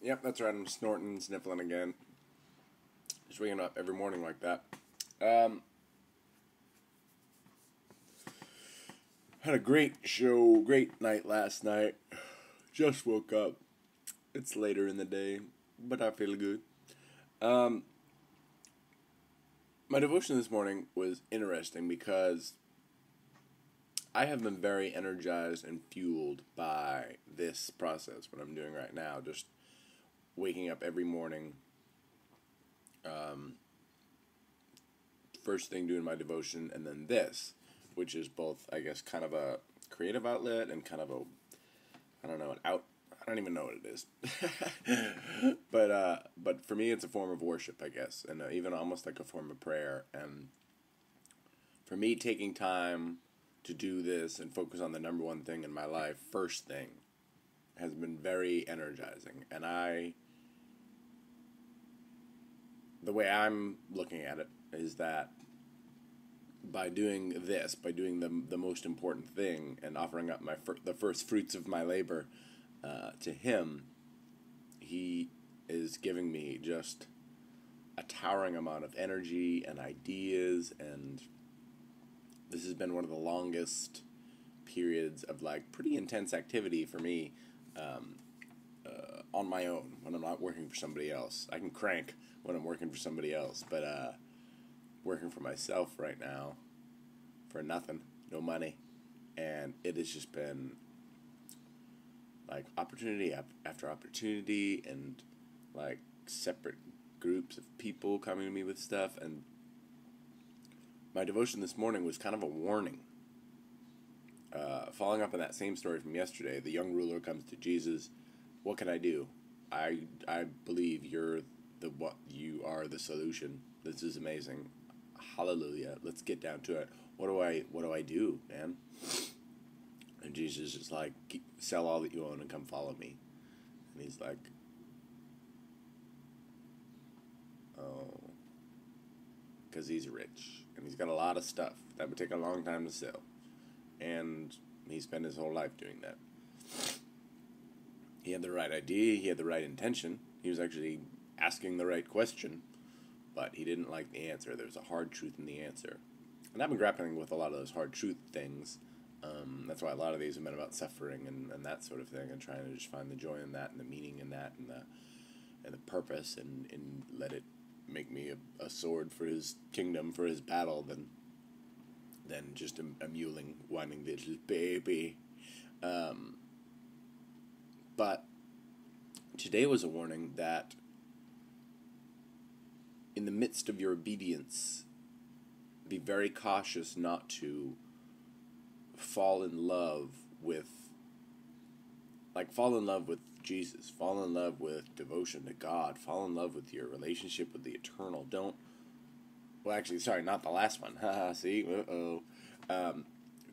Yep, that's right. I'm snorting and sniffling again. Just waking up every morning like that. Had a great show, great night last night. Just woke up. It's later in the day, but I feel good. My devotion this morning was interesting because I have been very energized and fueled by this process, what I'm doing right now. Just waking up every morning, first thing doing my devotion, and then this, which is both, I guess, kind of a creative outlet and kind of a, I don't know, I don't even know what it is. But for me, it's a form of worship, I guess, and even almost like a form of prayer. And for me, taking time to do this and focus on the number one thing in my life, first thing, has been very energizing. And the way I'm looking at it is that by doing this, by doing the most important thing and offering up the first fruits of my labor to Him, He is giving me just a towering amount of energy and ideas, and this has been one of the longest periods of like pretty intense activity for me on my own when I'm not working for somebody else. I can crank when I'm working for somebody else, but working for myself right now for nothing, no money, and it has just been like opportunity after opportunity, and like separate groups of people coming to me with stuff. And my devotion this morning was kind of a warning. Following up on that same story from yesterday, the young ruler comes to Jesus. What can I do? I believe you are the solution. This is amazing. Hallelujah. Let's get down to it. What do I do, man? And Jesus is like, sell all that you own and come follow me. And he's like, oh, because he's rich and he's got a lot of stuff that would take a long time to sell, and he spent his whole life doing that. He had the right idea, he had the right intention, he was actually asking the right question, but he didn't like the answer. There was a hard truth in the answer. And I've been grappling with a lot of those hard truth things. That's why a lot of these have been about suffering and that sort of thing, and trying to just find the joy in that and the meaning in that and the purpose, and let it make me a sword for His kingdom, for His battle, than just a mewling, whining little baby. But today was a warning that in the midst of your obedience, be very cautious not to fall in love with Jesus, fall in love with devotion to God, fall in love with your relationship with the eternal. Not the last one. See?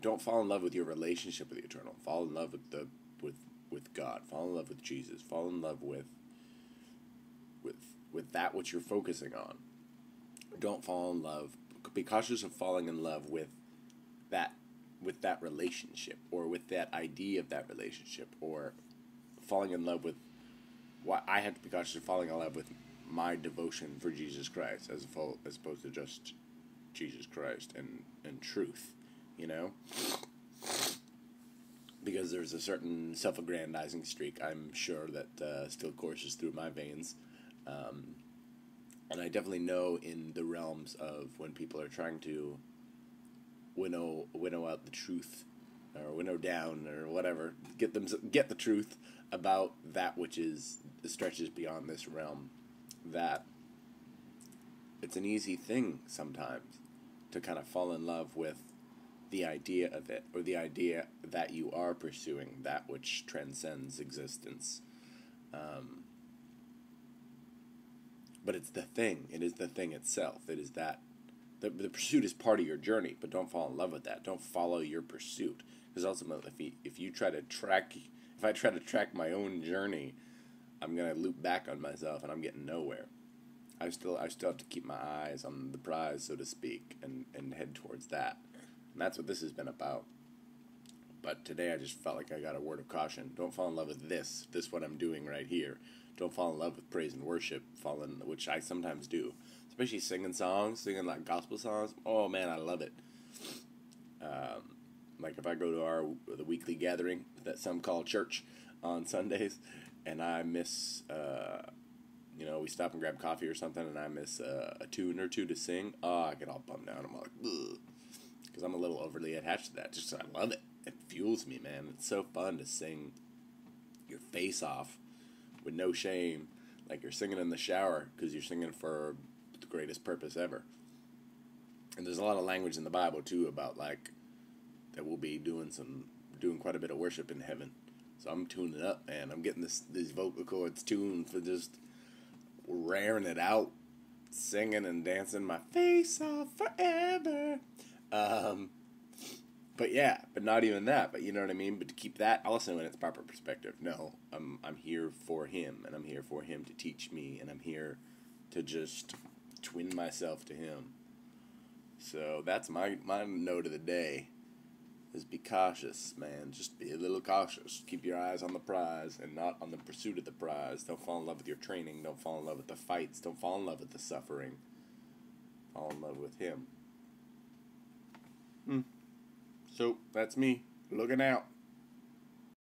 Don't fall in love with your relationship with the eternal. Fall in love with God. Fall in love with Jesus. Fall in love with that which you're focusing on. Don't fall in love. Be cautious of falling in love with that relationship, or with that idea of that relationship, or falling in love with what I have to be cautious of falling in love with my devotion for Jesus Christ, as opposed to just Jesus Christ and truth, because there's a certain self-aggrandizing streak, I'm sure, that still courses through my veins, and I definitely know in the realms of when people are trying to winnow out the truth, or winnow down, or whatever, get the truth about that which stretches beyond this realm, that it's an easy thing sometimes to kind of fall in love with the idea of it, or the idea that you are pursuing that which transcends existence. But it's the thing. It is the thing itself. It is that the pursuit is part of your journey, but don't fall in love with that. Don't follow your pursuit, because ultimately, if I try to track my own journey, I'm gonna loop back on myself, and I'm getting nowhere. I still have to keep my eyes on the prize, so to speak, and head towards that. And that's what this has been about. But today I just felt like I got a word of caution. Don't fall in love with this what I'm doing right here. Don't fall in love with praise and worship, which I sometimes do. Especially singing songs, singing like gospel songs. Oh man, I love it. Like if I go to the weekly gathering that some call church on Sundays, and I miss, we stop and grab coffee or something, and I miss a tune or two to sing. Oh, I get all bummed out. I'm like, ugh, because I'm a little overly attached to that. Just I love it. It fuels me, man. It's so fun to sing your face off with no shame, like you're singing in the shower because you're singing for the greatest purpose ever. And there's a lot of language in the Bible too about like that we'll be doing quite a bit of worship in heaven. So I'm tuning up, man. I'm getting these vocal cords tuned for just raring it out, singing and dancing my face off forever. But not even that. But you know what I mean. But to keep that also in its proper perspective. No, I'm here for him, and I'm here for him to teach me, and I'm here to just twin myself to him. So that's my note of the day. Is be cautious, man. Just be a little cautious. Keep your eyes on the prize and not on the pursuit of the prize. Don't fall in love with your training. Don't fall in love with the fights. Don't fall in love with the suffering. Fall in love with him. So, that's me. Looking out.